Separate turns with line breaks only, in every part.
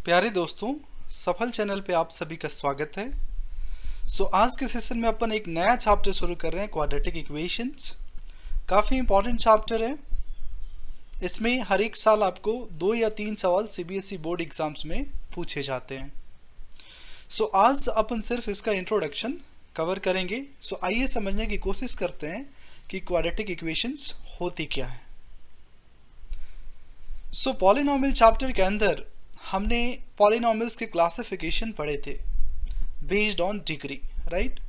प्यारे दोस्तों, सफल चैनल पे आप सभी का स्वागत है। आज के सेशन में अपन एक नया चैप्टर शुरू कर रहे हैं, क्वाड्रेटिक इक्वेशंस। काफ़ी इंपॉर्टेंट चैप्टर है। इसमें हर एक साल आपको 2 या 3 सवाल सीबीएसई बोर्ड एग्जाम्स में पूछे जाते हैं। आज अपन सिर्फ इसका इंट्रोडक्शन कवर करेंगे। आइए समझने की कोशिश करते हैं कि क्वाड्रेटिक इक्वेशंस होती क्या है। पॉलिनॉमियल चैप्टर के अंदर हमने पॉलिनॉमियल्स के क्लासिफिकेशन पढ़े थे बेस्ड ऑन डिग्री, राइट।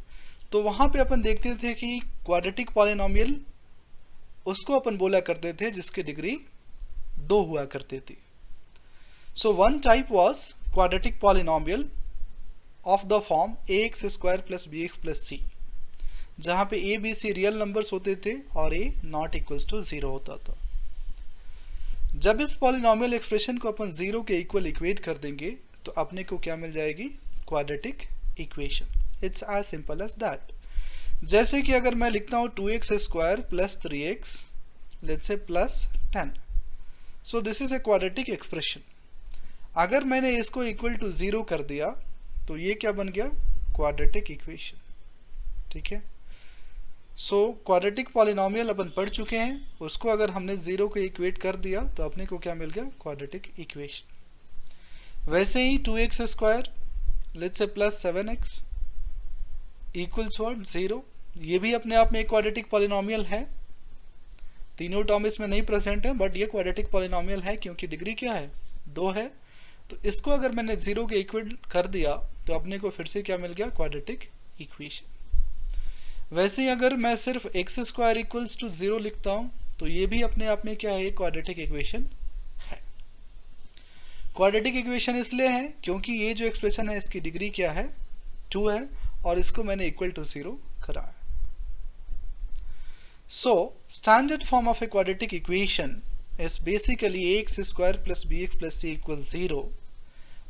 तो वहां पे अपन देखते थे कि क्वाड्रेटिक पॉलिनॉमियल उसको अपन बोला करते थे जिसकी डिग्री 2 हुआ करती थी। One type was quadratic polynomial of the form ax square plus bx plus c, जहां पे a b c real numbers होते थे और a नॉट इक्वल्स टू 0 होता था। जब इस पॉलिनॉमियल एक्सप्रेशन को अपन 0 के इक्वल इक्वेट कर देंगे तो अपने को क्या मिल जाएगी? Quadratic equation. It's as simple as that. जैसे कि अगर मैं लिखता हूं 2x square plus 3x let's say plus 10, so this is a quadratic expression. अगर मैंने इसको इक्वल टू 0 कर दिया तो ये क्या बन गया? Quadratic equation. ठीक है। क्वाड्रेटिक पॉलिनॉमियल अपन पढ़ चुके हैं, उसको अगर हमने 0 को इक्वेट कर दिया तो अपने को क्या मिल गया? Quadratic equation. वैसे ही 2x square let's say plus 7x equals what? 0। ये भी अपने आप में एक क्वाड्रेटिक पॉलिनॉमियल है। तीनों टर्म इसमें नहीं प्रेजेंट है, बट ये क्वाड्रेटिक पॉलिनॉमियल है क्योंकि डिग्री क्या है? 2 है। तो इसको अगर मैंने 0 के इक्वेट कर दिया तो अपने को फिर से क्या मिल गया? Quadratic equation. वैसे ही अगर मैं सिर्फ एक्स स्क्वायर इक्वल्स टू 0 लिखता हूं तो ये भी अपने आप में क्या है? क्वाड्रेटिक इक्वेशन है। क्वाड्रेटिक इक्वेशन इसलिए है क्योंकि ये जो एक्सप्रेशन है इसकी डिग्री क्या है? 2 है और इसको मैंने इक्वल टू 0 करा है। Standard form of a quadratic equation is basically ax square plus bx plus c equals 0,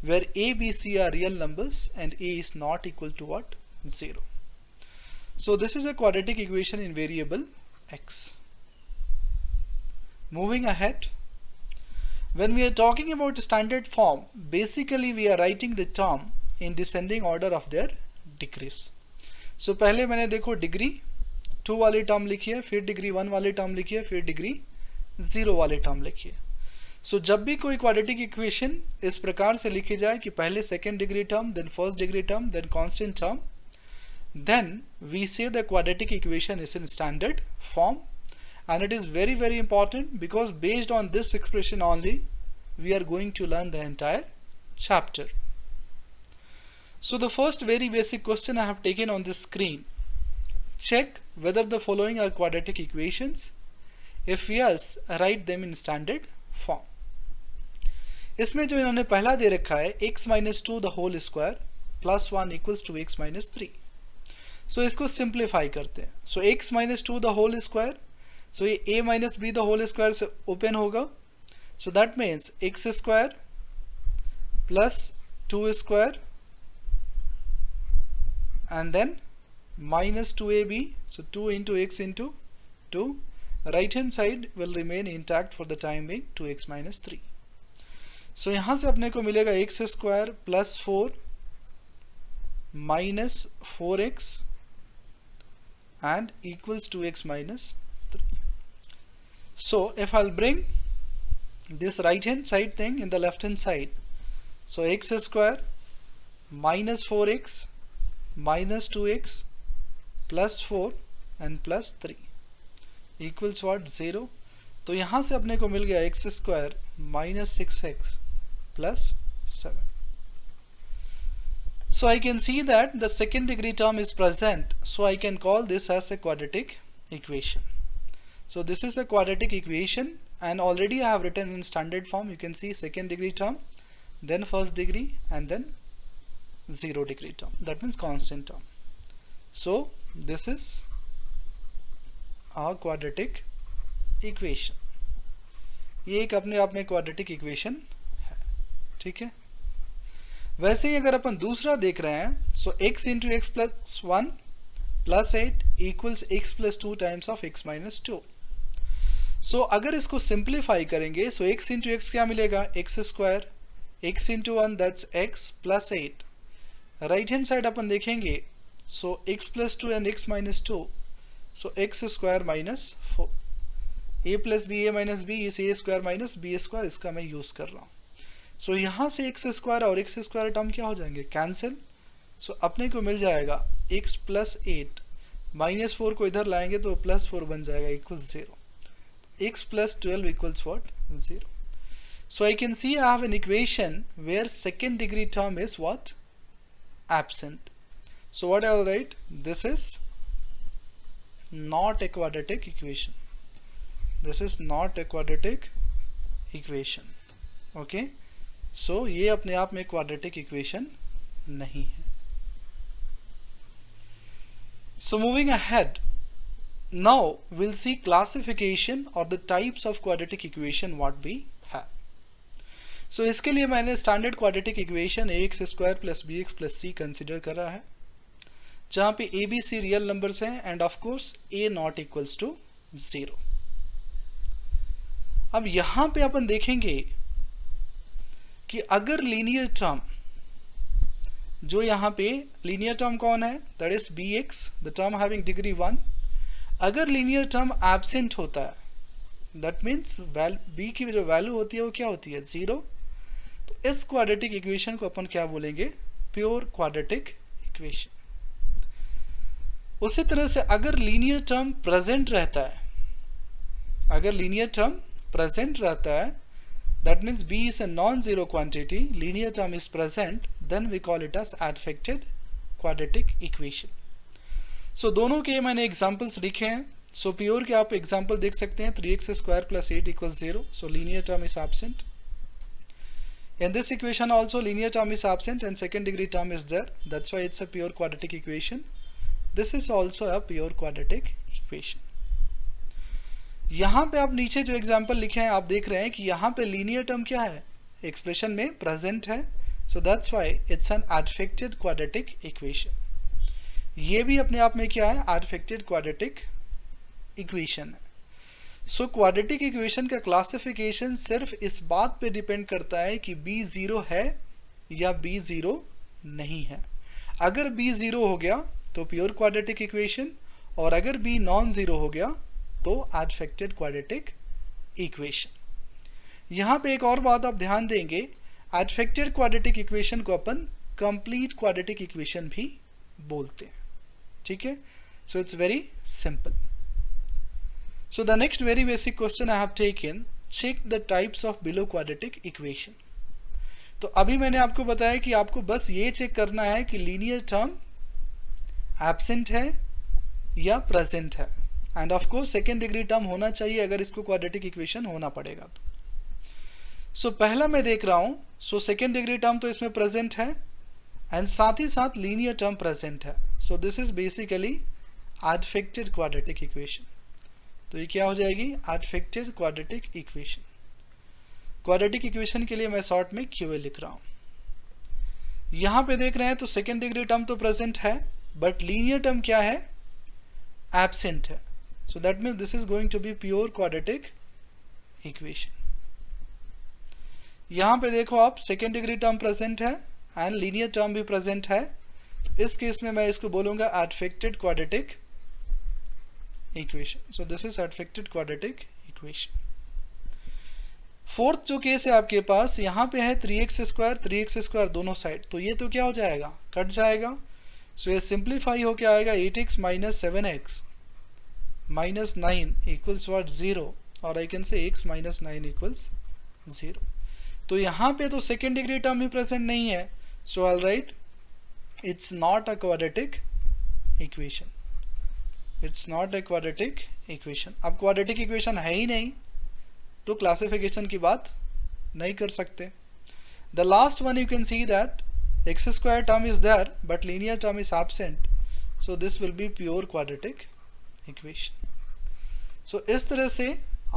where a, b, c are real numbers and a is not equal to what? 0. So this is a quadratic equation in variable x. Moving ahead, when we are talking about standard form, basically we are writing the term in descending order of their degrees. पहले मैंने देखो degree 2 वाली term लिखी है, फिर degree 1 वाली term लिखी है, फिर डिग्री 0 वाली टर्म लिखिए। जब भी कोई क्वाड्रेटिक इक्वेशन इस प्रकार से लिखी जाए कि पहले second degree term, then first degree term, then constant term, then we say the quadratic equation is in standard form, and it is very very important because based on this expression only we are going to learn the entire chapter. The first very basic question I have taken on this screen: check whether the following are quadratic equations. If yes, write them in standard form. इसमें जो इन्होंने पहला दे रखा है x minus 2 the whole square plus 1 equals to x minus 3. इसको simplify करते हैं। x minus 2 the whole square, ये a minus b the whole square से ओपन होगा। That means x square plus 2 square and then minus 2ab, 2 into x into 2. Right hand side will remain intact for the time being, 2x minus 3. यहां से अपने को मिलेगा x square plus 4 minus 4x and equals to x minus 3. If I'll bring this right hand side thing in the left hand side, x square minus 4x minus 2x plus 4 and plus 3 equals what? 0. तो यहां से अपने को मिल गया x square minus 6x plus 7. I can see that the second degree term is present, so I can call this as a quadratic equation. This is a quadratic equation and already I have written in standard form. You can see second degree term, then first degree and then 0 degree term, that means constant term. This is a quadratic equation. ये एक अपने आप में quadratic equation है। ठीक है। वैसे ही अगर अपन दूसरा देख रहे हैं, x into x plus 1 plus 8 equals x plus 2 times of x minus 2। अगर इसको सिंप्लीफाई करेंगे x इंटू एक्स क्या मिलेगा? x square x into 1 that's x plus 8. Right hand side अपन देखेंगे, so x plus 2 and x minus 2, so x square minus 4. a plus B A minus B is A square minus B square, इसका मैं use कर रहा हूँ. So यहाँ से x square और एक्स स्क्वायर टर्म क्या हो जाएंगे, कैंसिल. सो अपने को मिल जाएगा x प्लस 8, माइनस 4 को इधर लाएंगे तो प्लस 4 बन जाएगा equals 0. x plus 12 equals what, 0. So I can see I have an equation where second degree term is what, absent. So what I will write, this is not a quadratic equation. This is not a quadratic equation. Okay, so ये अपने आप में quadratic equation नहीं है. So moving ahead, now we'll see classification or the types of quadratic equation what we have. So इसके लिए मैंने standard quadratic equation ax square plus bx plus c consider कर रहा है, जहां पे a b c real numbers हैं and of course a not equals to 0. अब यहां पे अपन देखेंगे कि अगर लीनियर टर्म, जो यहां पे लीनियर टर्म कौन है, that is bx, the term having degree 1, अगर लीनियर टर्म एब्सेंट होता है, दैट मीन्स b की जो वैल्यू होती है वो क्या होती है, 0. तो इस क्वाड्रेटिक इक्वेशन को अपन क्या बोलेंगे, प्योर क्वाड्रेटिक इक्वेशन. उसी तरह से अगर लीनियर टर्म प्रेजेंट रहता है, अगर लीनियर टर्म प्रेजेंट रहता है, that means b is a non zero quantity, linear term is present, then we call it as affected quadratic equation. So दोनों के मैंने एग्जांपल्स लिखे हैं. सो प्योर के आप एग्जांपल देख सकते हैं, 3x square plus 8 equals 0. So linear term is absent. In this equation also linear term is absent and second degree term is there. That's why it's a pure quadratic equation. This is also a pure quadratic equation. यहाँ पे आप नीचे जो example लिखे हैं आप देख रहे हैं कि यहाँ पे लीनियर टर्म क्या है, एक्सप्रेशन में प्रेजेंट है. So that's why it's an affected quadratic equation. ये भी अपने आप में क्या है, एडफेक्टेड क्वाड्रेटिक इक्वेशन है. सो क्वाड्रेटिक इक्वेशन का क्लासिफिकेशन सिर्फ इस बात पे डिपेंड करता है कि b 0 है या b 0 नहीं है. अगर b 0 हो गया तो प्योर क्वाड्रेटिक इक्वेशन, और अगर b नॉन जीरो हो गया तो एडफेक्टेड क्वाड्रेटिक इक्वेशन. यहाँ पे एक और बात आप ध्यान देंगे, एडफेक्टेड क्वाड्रेटिक इक्वेशन को अपन कंप्लीट क्वाड्रेटिक इक्वेशन भी बोलते हैं. ठीक है, so it's very simple. So the next very basic question I have taken, check the types of below quadratic equation. तो अभी मैंने आपको बताया कि आपको बस ये चेक करना है कि लीनियर टर्म एब्सेंट है या प्रेजेंट है, and of course second degree term होना चाहिए अगर इसको क्वाड्रेटिक इक्वेशन होना पड़ेगा तो. सो पहला मैं देख रहा हूं, सो सेकेंड डिग्री टर्म तो इसमें प्रेजेंट है एंड साथ ही साथ लीनियर टर्म प्रेजेंट है. So this is basically affected quadratic equation. तो ये क्या हो जाएगी, affected quadratic equation. Quadratic equation के लिए मैं शॉर्ट में क्यूए लिख रहा हूं. यहां पे देख रहे हैं तो सेकेंड डिग्री टर्म तो प्रेजेंट है बट लीनियर टर्म क्या है, एब्सेंट है. So that means this is going to be pure quadratic equation. यहां पे देखो आप, सेकेंड डिग्री टर्म प्रेजेंट है एंड लीनियर टर्म भी प्रेजेंट है. इस केस में मैं इसको बोलूंगा affected quadratic equation. So this is affected quadratic equation. Fourth जो केस है आपके पास, यहां पे है 3x स्क्वायर दोनों साइड, तो ये तो क्या हो जाएगा, कट जाएगा. सो ये सिंप्लीफाई होके आएगा 8x minus 7x minus 9 equals what, 0, और I can say x minus 9 equals 0. तो यहां पे तो सेकेंड डिग्री टर्म ही प्रेजेंट नहीं है. So I will write it's not a quadratic equation. It's not a quadratic equation. अब क्वाड्रेटिक इक्वेशन है ही नहीं तो क्लासिफिकेशन की बात नहीं कर सकते. The last one you can see that x square term is there but linear term is absent. So this will be pure quadratic equation. So इस तरह से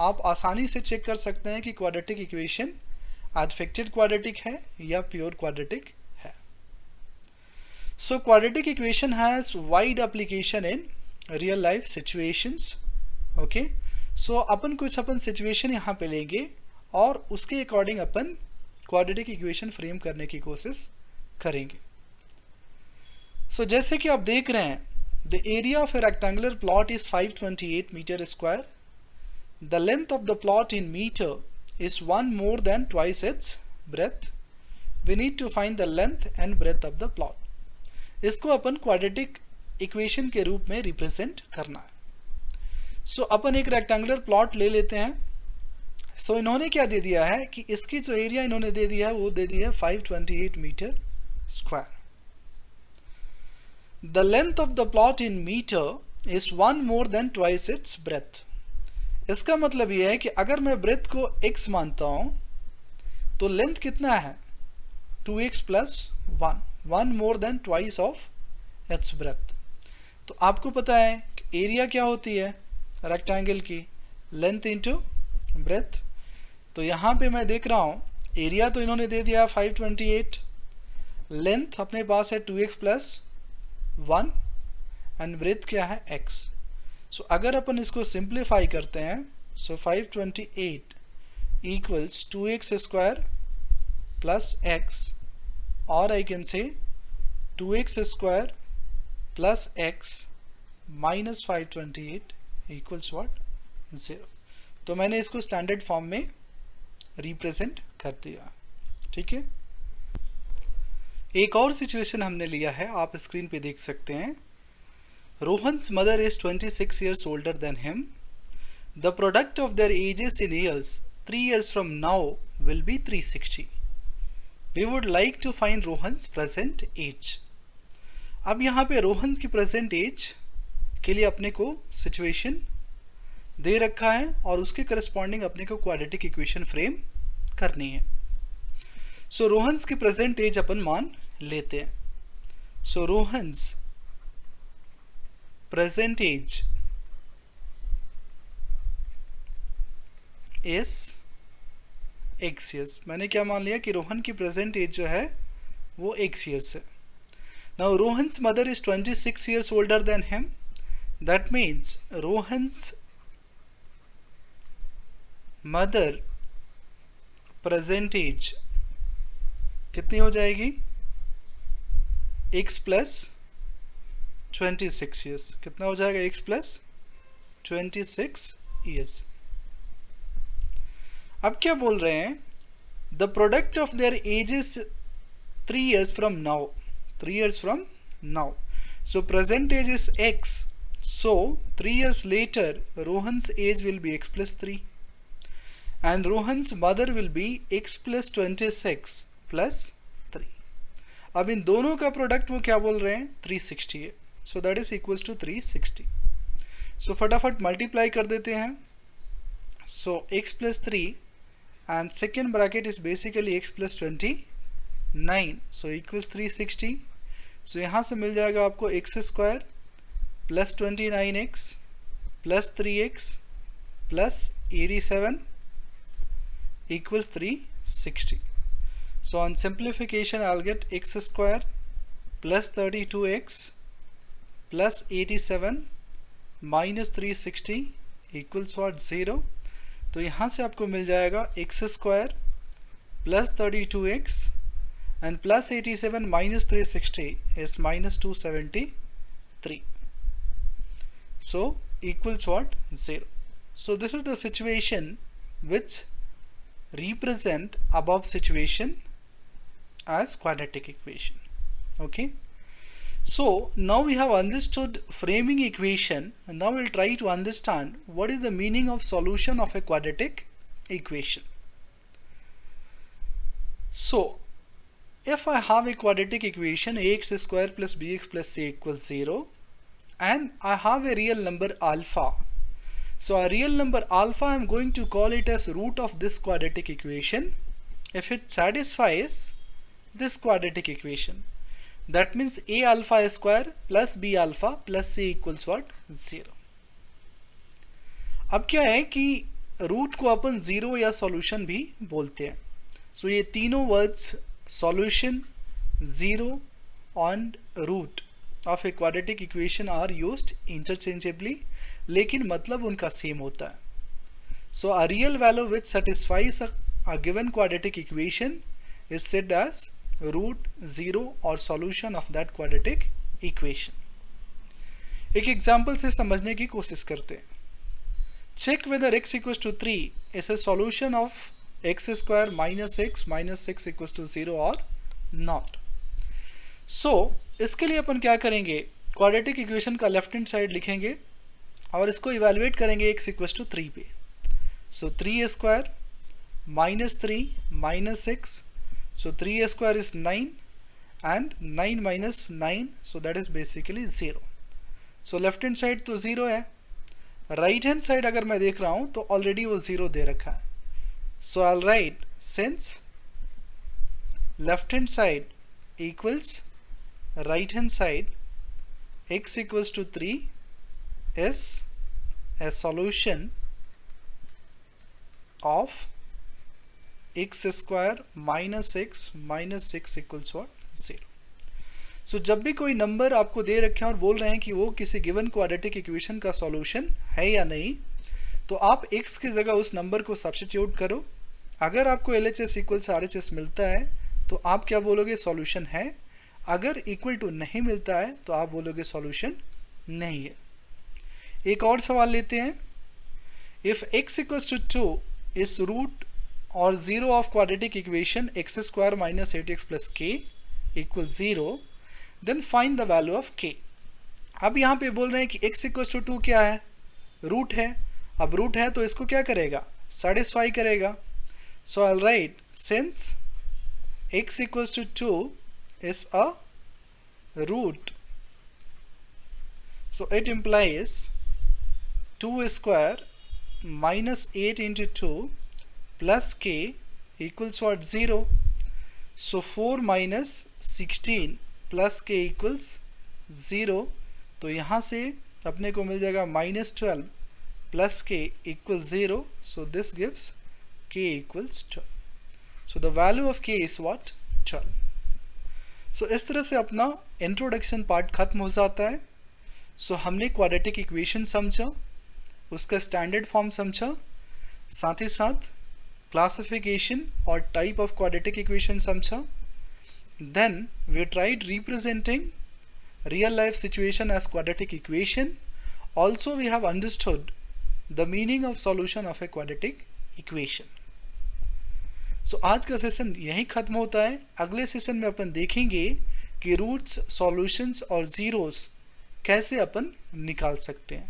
आप आसानी से चेक कर सकते हैं कि क्वाड्रेटिक इक्वेशन एडफेक्टेड क्वाड्रेटिक है या प्योर क्वाड्रेटिक है. So quadratic equation has wide application in real life situations. Okay, so अपन कुछ सिचुएशन यहाँ पे लेंगे और उसके अकॉर्डिंग अपन क्वाड्रेटिक इक्वेशन फ्रेम करने की कोशिश करेंगे। सो जैसे कि आप देख रहे हैं, the area of a rectangular plot is 528 metre square, the length of the plot in metre is 1 more than twice its breadth, we need to find the length and breadth of the plot। इसको अपन quadratic equation के रूप में represent करना है। सो अपन एक rectangular plot ले लेते हैं। सो इन्होंने क्या दे दिया है कि इसकी जो एरिया इन्होंने दे दिया है वो दे दिया है 528 metre square. The length of the plot in metre is 1 more than twice its breadth। इसका मतलब यह है कि अगर मैं ब्रेथ को x मानता हूं तो लेंथ कितना है 2x plus 1 more than twice of its breadth। तो आपको पता है कि एरिया क्या होती है रेक्टेंगल की, लेंथ इंटू ब्रेथ। तो यहाँ पे मैं देख रहा हूँ एरिया तो इन्होंने दे दिया 528, लेंथ अपने पास है 2x plus 1 एंड ब्रेथ क्या है x। सो अगर अपन इसको सिंप्लीफाई करते हैं, सो 528 equals 2x square plus x, और आई कैन से 2x square plus x minus 528 equals what 0। तो मैंने इसको स्टैंडर्ड फॉर्म में रिप्रेजेंट कर दिया। ठीक है, एक और सिचुएशन हमने लिया है, आप स्क्रीन पे देख सकते हैं। Rohan's mother is 26 years older than him, the product of their edges in years 3 years from now will be 360। We would like to find Rohan's present age. अब यहाँ पे रोहन की प्रेजेंट एज के लिए अपने को सिचुएशन दे रखा है और उसके करस्पॉन्डिंग अपने को क्वाड्रेटिक इक्वेशन फ्रेम करनी है। सो रोहन्स की प्रेजेंट एज अपन मान लेते हैं। So Rohan's present age is x years। मैंने क्या मान लिया कि रोहन की प्रेजेंट एज जो है वो x years है। Now Rohan's mother is 26 years older than him, that means Rohan's mother present age कितनी हो जाएगी x प्लस 26 years। कितना हो जाएगा x प्लस 26 years। अब क्या बोल रहे हैं, the product of their edges 3 years from now, 3 years from now। So present age is x, so 3 years later Rohan's age will be x plus 3 and Rohan's mother will be x plus 26 plus 3। अब इन दोनों का product वो क्या बोल रहे हैं 360 है, so that is equals to 360। so फटाफट मल्टीप्लाई कर देते हैं। so x plus 3 and second bracket is basically x plus 29, so equals 360। so यहाँ से मिल जाएगा आपको x square plus 29x plus 3x plus 87 equals 360। so on simplification I'll get x square plus 32x plus 87 minus 360 equals what 0। तो यहाँ से आपको मिल जाएगा x square plus 32x and plus 87 minus 360 is minus 273, so equals what 0। so this is the situation which represent above situation as quadratic equation। okay, so now we have understood framing equation, and now we'll try to understand what is the meaning of solution of a quadratic equation। so if I have a quadratic equation ax square plus bx plus c equals 0 and I have a real number alpha, so a real number alpha I am going to call it as root of this quadratic equation if it satisfies this quadratic equation। that means a alpha square plus b alpha plus c equals what 0। अब क्या है कि root को अपन 0 या solution भी बोलते हैं। सो ये तीनों words solution, 0 and root of a quadratic equation are used interchangeably, लेकिन मतलब उनका सेम होता है। so a real value which satisfies a given quadratic equation is said as root 0 or solution of that quadratic equation. एक example से समझने की कोशिश करते हैं. Check whether x equals to 3 is a solution of x square minus 6 equals to 0 or not. So इसके लिए अपन क्या करेंगे, क्वाड्रेटिक इक्वेशन का लेफ्ट हैंड साइड लिखेंगे और इसको इवेलुएट करेंगे x इक्वल्स टू 3 पे. सो 3 square minus 3 minus 6, so 3 square is 9 and 9 minus 9, so that is basically 0. So left hand side तो 0 है, right hand side अगर मैं देख रहा हूँ तो already वो 0 दे रखा है. So I'll write since left hand side equals right hand side, x equals to 3 is a solution of x square minus 6 equals what? 0. So जब भी कोई नंबर आपको दे रखे हैं और बोल रहे हैं कि वो किसी गिवन क्वाड्रेटिक इक्वेशन का सॉल्यूशन है या नहीं, तो आप x की जगह उस नंबर को सब्स्टिट्यूट करो. अगर आपको LHS इक्वल्स RHS मिलता है तो आप क्या बोलोगे, सॉल्यूशन है. अगर इक्वल टू नहीं मिलता है तो आप बोलोगे सॉल्यूशन नहीं है. एक और सवाल लेते हैं. If x equals to 2 is root और 0 of quadratic equation x square minus 8x plus k equal 0, then find the value of k. अब यहाँ पे बोल रहे हैं कि x इक्वल्स टू 2 क्या है, रूट है. अब रूट है तो इसको क्या करेगा, सेटिस्फाई करेगा. So I will write since x equals to 2 is a root, so it implies 2 square minus 8 into 2 plus k equals what, 0. So 4 minus 16 plus k equals 0. तो यहाँ से अपने को मिल जाएगा minus 12 plus k equals 0. So this gives k equals 12. So the value of k is what, 12. सो इस तरह से अपना इंट्रोडक्शन पार्ट खत्म हो जाता है. सो हमने क्वाड्रेटिक इक्वेशन समझा, उसका स्टैंडर्ड फॉर्म समझा, साथ ही साथ क्लासिफिकेशन और टाइप ऑफ क्वाड्रेटिक इक्वेशन समझा. Then we tried representing real life situation as quadratic equation. Also we have understood the meaning of solution of a quadratic equation. So आज का session यहीं ख़त्म होता है. अगले सेशन में अपन देखेंगे कि रूट्स, सॉल्यूशंस और ज़ीरोस कैसे अपन निकाल सकते हैं.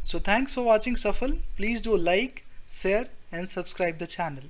सो थैंक्स फॉर वाचिंग सफल. Please do like, share and subscribe the channel.